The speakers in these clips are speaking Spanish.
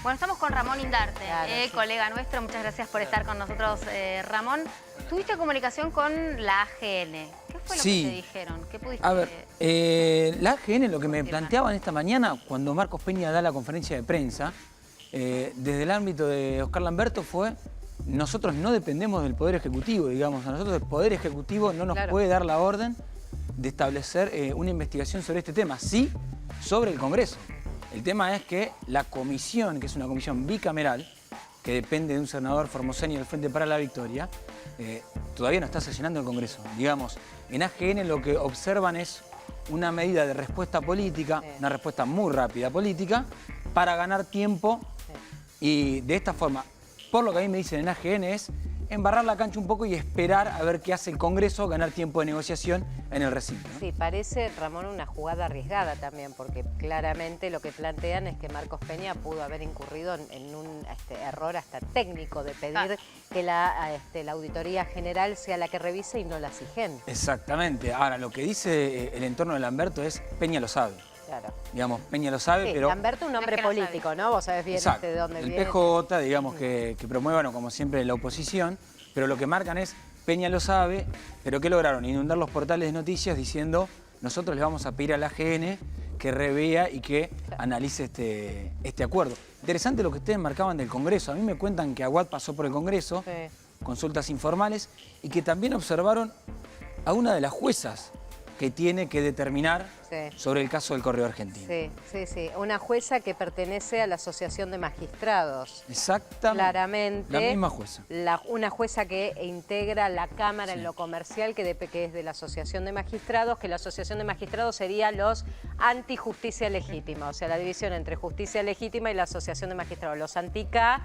Bueno, estamos con Ramón Indarte, Claro, sí. colega nuestro. Muchas gracias por estar con nosotros, Ramón. ¿Tuviste comunicación con la AGN? ¿Qué fue lo que te dijeron? ¿Qué pudiste A ver, la AGN lo que me planteaban esta mañana, cuando Marcos Peña da la conferencia de prensa, desde el ámbito de Oscar Lamberto fue: nosotros no dependemos del Poder Ejecutivo, digamos. A nosotros el Poder Ejecutivo no nos puede dar la orden de establecer una investigación sobre este tema, sí sobre el Congreso. El tema es que la comisión, que es una comisión bicameral, que depende de un senador formoseño del Frente para la Victoria, todavía no está sesionando el Congreso. Digamos, en AGN lo que observan es una medida de respuesta política, una respuesta muy rápida política, para ganar tiempo y de esta forma, por lo que a mí me dicen en AGN, es embarrar la cancha un poco y esperar a ver qué hace el Congreso, ganar tiempo de negociación en el recinto, ¿no? Sí, parece, Ramón, una jugada arriesgada también, porque claramente lo que plantean es que Marcos Peña pudo haber incurrido en un error hasta técnico de pedir que la Auditoría General sea la que revise y no la SIGEN. Exactamente. Ahora, lo que dice el entorno de Lamberto es: Peña lo sabe. Claro. Digamos, Peña lo sabe, Sí, pero... Lamberto, un hombre político, ¿no? Vos sabés bien de dónde viene. El PJ, digamos, que promuevan, como siempre, la oposición, pero lo que marcan es: Peña lo sabe, pero ¿qué lograron? Inundar los portales de noticias diciendo: nosotros les vamos a pedir a la AGN que revea y que analice este acuerdo. Interesante lo que ustedes marcaban del Congreso. A mí me cuentan que Aguad pasó por el Congreso, consultas informales, y que también observaron a una de las juezas que tiene que determinar sobre el caso del Correo Argentino. Sí. Una jueza que pertenece a la Asociación de Magistrados. Exactamente. Claramente. La misma jueza. Una jueza que integra la Cámara en lo comercial, que es de la Asociación de Magistrados, que la Asociación de Magistrados sería los anti-justicia legítima, o sea, la división entre justicia legítima y la Asociación de Magistrados, los anti-K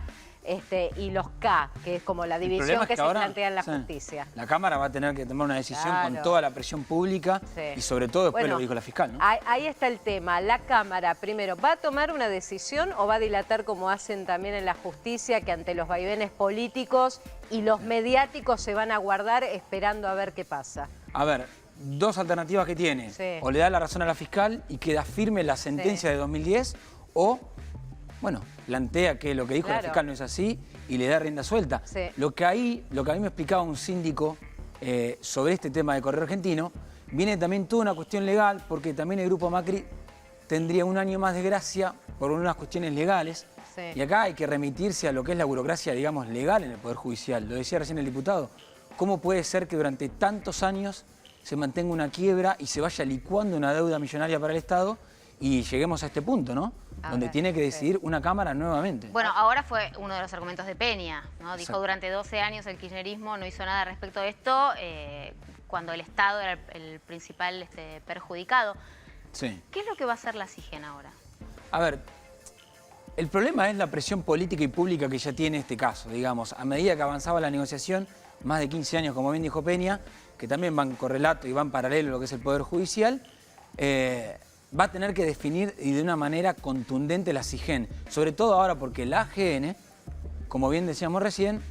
y los K, que es como la división que se plantea en la justicia. La Cámara va a tener que tomar una decisión con toda la presión pública y sobre todo después lo dijo la fiscal, ¿no? Ahí está el tema. La Cámara, primero, ¿va a tomar una decisión o va a dilatar como hacen también en la justicia, que ante los vaivenes políticos y los mediáticos se van a guardar esperando a ver qué pasa? A ver, dos alternativas que tiene. O le da la razón a la fiscal y queda firme la sentencia de 2010, o... bueno, plantea que lo que dijo la fiscal no es así y le da rienda suelta. Lo que a mí me explicaba un síndico sobre este tema de Correo Argentino, viene también toda una cuestión legal, porque también el Grupo Macri tendría un año más de gracia por unas cuestiones legales. Y acá hay que remitirse a lo que es la burocracia, digamos, legal en el Poder Judicial. Lo decía recién el diputado. ¿Cómo puede ser que durante tantos años se mantenga una quiebra y se vaya licuando una deuda millonaria para el Estado y lleguemos a este punto, ¿no? Donde tiene que decidir una Cámara nuevamente. Bueno, ahora fue uno de los argumentos de Peña, ¿no? Dijo: durante 12 años el kirchnerismo no hizo nada respecto a esto, cuando el Estado era el principal perjudicado. ¿Qué es lo que va a hacer la SIGEN ahora? A ver, el problema es la presión política y pública que ya tiene este caso, digamos. A medida que avanzaba la negociación, más de 15 años, como bien dijo Peña, que también van correlato y van paralelo a lo que es el Poder Judicial, va a tener que definir y de una manera contundente la SIGEN. Sobre todo ahora porque la AGN, como bien decíamos recién,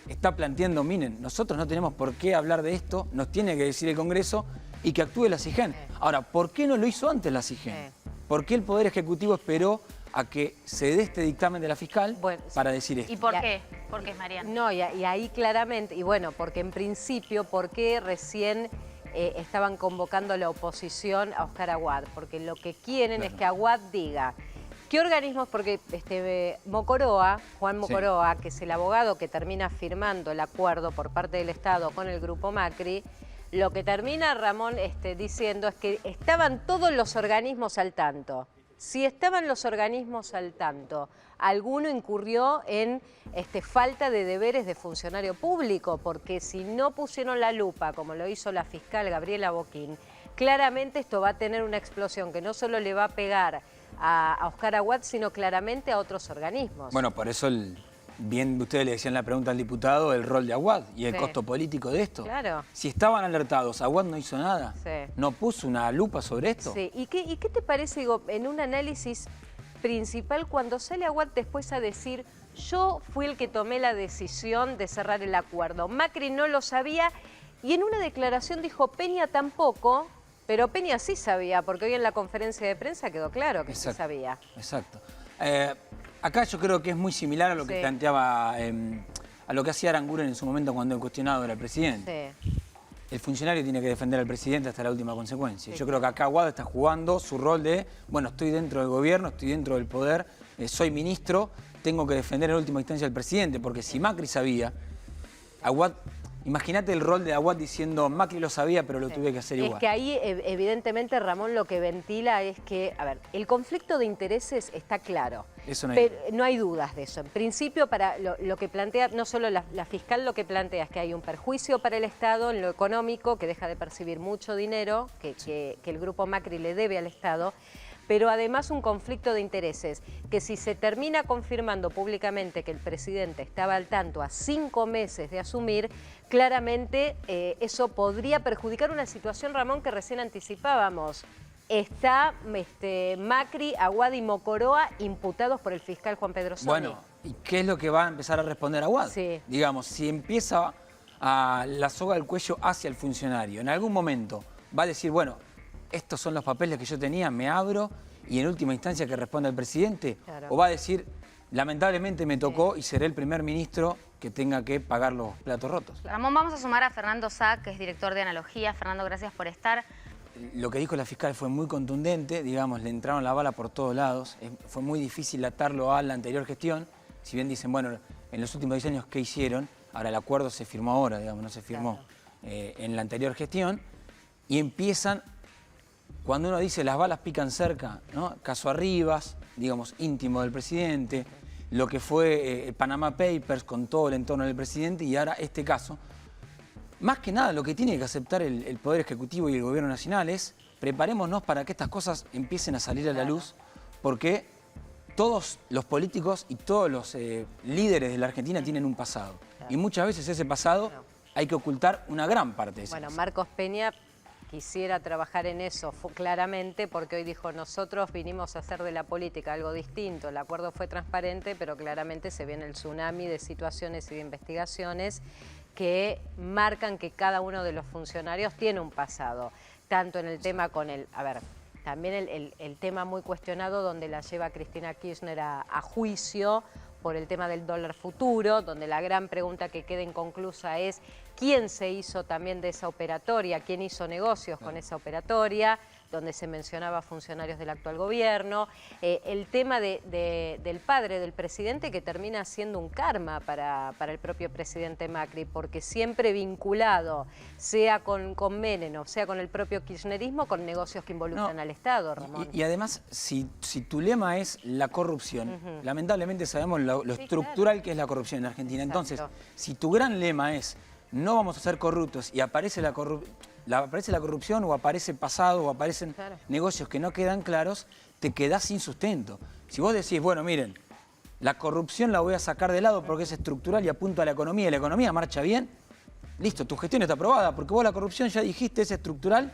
está planteando: miren, nosotros no tenemos por qué hablar de esto, nos tiene que decir el Congreso y que actúe la SIGEN. Ahora, ¿por qué no lo hizo antes la SIGEN? ¿Por qué el Poder Ejecutivo esperó a que se dé este dictamen de la fiscal para decir esto? ¿Y por qué? ¿Por qué, Mariana? No, y ahí claramente, y bueno, porque en principio, ¿por qué recién estaban convocando a la oposición a Oscar Aguad? Porque lo que quieren es que Aguad diga qué organismos, porque Mocoroa, Juan Mocoroa, que es el abogado que termina firmando el acuerdo por parte del Estado con el Grupo Macri, lo que termina Ramón diciendo es que estaban todos los organismos al tanto. Si estaban los organismos al tanto, alguno incurrió en falta de deberes de funcionario público, porque si no pusieron la lupa, como lo hizo la fiscal Gabriela Boquín, claramente esto va a tener una explosión que no solo le va a pegar a Oscar Aguad, sino claramente a otros organismos. Bueno, por eso bien ustedes le decían la pregunta al diputado, el rol de Aguad y el costo político de esto. Claro. Si estaban alertados, Aguad no hizo nada, no puso una lupa sobre esto. ¿Y qué te parece, digo, en un análisis principal, cuando sale Aguad después a decir: yo fui el que tomé la decisión de cerrar el acuerdo, Macri no lo sabía, y en una declaración dijo: Peña tampoco, pero Peña sí sabía, porque hoy en la conferencia de prensa quedó claro que sí sabía. Exacto. Acá yo creo que es muy similar a lo que planteaba, a lo que hacía Aranguren en su momento cuando el cuestionado era el presidente. Sí. El funcionario tiene que defender al presidente hasta la última consecuencia. Yo creo que acá Aguad está jugando su rol de, bueno, estoy dentro del gobierno, estoy dentro del poder, soy ministro, tengo que defender en última instancia al presidente, porque si Macri sabía, Aguad, imagínate el rol de Aguad diciendo, Macri lo sabía, pero lo tuve que hacer igual. Es que ahí, evidentemente, Ramón lo que ventila es que, a ver, el conflicto de intereses está claro. Eso no hay. Pero no hay dudas de eso. En principio, para lo que plantea, no solo la fiscal lo que plantea es que hay un perjuicio para el Estado en lo económico, que deja de percibir mucho dinero que el grupo Macri le debe al Estado, pero además un conflicto de intereses, que si se termina confirmando públicamente que el presidente estaba al tanto a 5 meses de asumir, claramente eso podría perjudicar una situación, Ramón, que recién anticipábamos. Está Macri, Aguad y Mocoroa imputados por el fiscal Juan Pedro Sony. Bueno, ¿y qué es lo que va a empezar a responder Aguad? Sí. Digamos, si empieza la soga del cuello hacia el funcionario, en algún momento va a decir, bueno, estos son los papeles que yo tenía, me abro y en última instancia que responda el presidente. Claro. O va a decir, lamentablemente me tocó y seré el primer ministro que tenga que pagar los platos rotos. Ramón, vamos a sumar a Fernando Sá, que es director de Analogía. Fernando, gracias por estar. Lo que dijo la fiscal fue muy contundente, digamos, le entraron la bala por todos lados. Fue muy difícil atarlo a la anterior gestión. Si bien dicen, bueno, en los últimos 10 años, ¿qué hicieron? Ahora el acuerdo se firmó ahora, digamos, no se firmó en la anterior gestión. Y empiezan, cuando uno dice las balas pican cerca, ¿no? Caso Arribas, digamos, íntimo del presidente, lo que fue el Panama Papers con todo el entorno del presidente y ahora este caso. Más que nada, lo que tiene que aceptar el Poder Ejecutivo y el Gobierno Nacional es preparémonos para que estas cosas empiecen a salir a la luz, porque todos los políticos y todos los líderes de la Argentina tienen un pasado. Y muchas veces ese pasado hay que ocultar una gran parte de ese pasado. Marcos Peña quisiera trabajar en eso claramente, porque hoy dijo, nosotros vinimos a hacer de la política algo distinto. El acuerdo fue transparente, pero claramente se viene el tsunami de situaciones y de investigaciones que marcan que cada uno de los funcionarios tiene un pasado, tanto en el tema con el... A ver, también el tema muy cuestionado donde la lleva Cristina Kirchner a juicio por el tema del dólar futuro, donde la gran pregunta que queda inconclusa es quién se hizo también de esa operatoria, quién hizo negocios con esa operatoria, donde se mencionaba funcionarios del actual gobierno, el tema del padre del presidente que termina siendo un karma para el propio presidente Macri, porque siempre vinculado, sea con Menem o sea con el propio kirchnerismo, con negocios que involucran al Estado, Ramón. Y además, si tu lema es la corrupción, lamentablemente sabemos lo estructural que es la corrupción en Argentina. Exacto. Entonces, si tu gran lema es no vamos a ser corruptos y aparece la corrupción o aparece pasado o aparecen negocios que no quedan claros, te quedás sin sustento. Si vos decís, bueno, miren, la corrupción la voy a sacar de lado porque es estructural y apunto a la economía y la economía marcha bien, listo, tu gestión está aprobada porque vos la corrupción ya dijiste es estructural.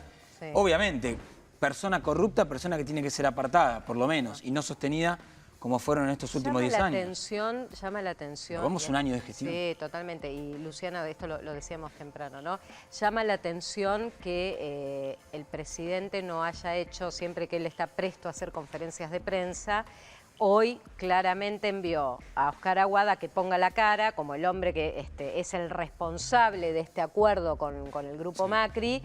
Obviamente, persona corrupta, persona que tiene que ser apartada, por lo menos, y no sostenida como fueron en estos últimos 10 años. Llama la atención. Vamos un año de gestión. Sí, totalmente. Y Luciana, esto lo decíamos temprano, ¿no? Llama la atención que el presidente no haya hecho, siempre que él está presto a hacer conferencias de prensa, hoy claramente envió a Oscar Aguad a que ponga la cara como el hombre que es el responsable de este acuerdo con el grupo Macri,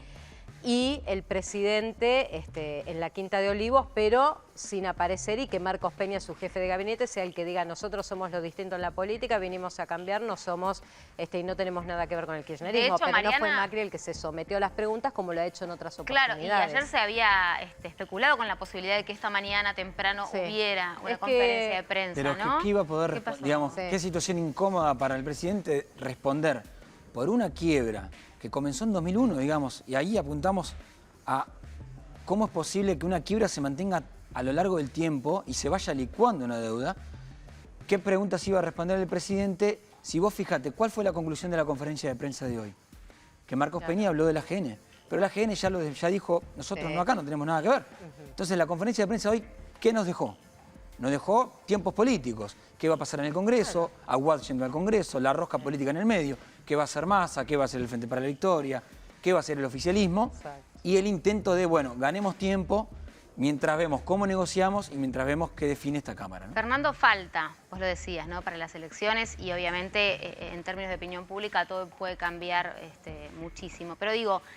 y el presidente en la Quinta de Olivos, pero sin aparecer, y que Marcos Peña, su jefe de gabinete, sea el que diga nosotros somos lo distinto en la política, vinimos a cambiar, no somos y no tenemos nada que ver con el kirchnerismo. Hecho, pero Mariana, no fue Macri el que se sometió a las preguntas como lo ha hecho en otras oportunidades. Claro, y ayer se había especulado con la posibilidad de que esta mañana temprano hubiera una conferencia de prensa, pero ¿no? ¿qué iba a poder, digamos, qué situación incómoda para el presidente responder por una quiebra que comenzó en 2001, digamos, y ahí apuntamos a cómo es posible que una quiebra se mantenga a lo largo del tiempo y se vaya licuando una deuda? ¿Qué preguntas iba a responder el presidente? Si vos fíjate, ¿cuál fue la conclusión de la conferencia de prensa de hoy? Que Marcos Peña habló de la AGN, pero la AGN ya dijo, nosotros acá no tenemos nada que ver. Entonces la conferencia de prensa de hoy, ¿qué nos dejó? Nos dejó tiempos políticos. ¿Qué va a pasar en el Congreso? Aguad yendo al Congreso, la rosca política en el medio. ¿Qué va a hacer Massa? ¿Qué va a hacer el Frente para la Victoria? ¿Qué va a hacer el oficialismo? Y el intento de, bueno, ganemos tiempo mientras vemos cómo negociamos y mientras vemos qué define esta Cámara, ¿no? Fernando, falta, vos lo decías, ¿no?, para las elecciones y obviamente en términos de opinión pública todo puede cambiar muchísimo. Pero digo,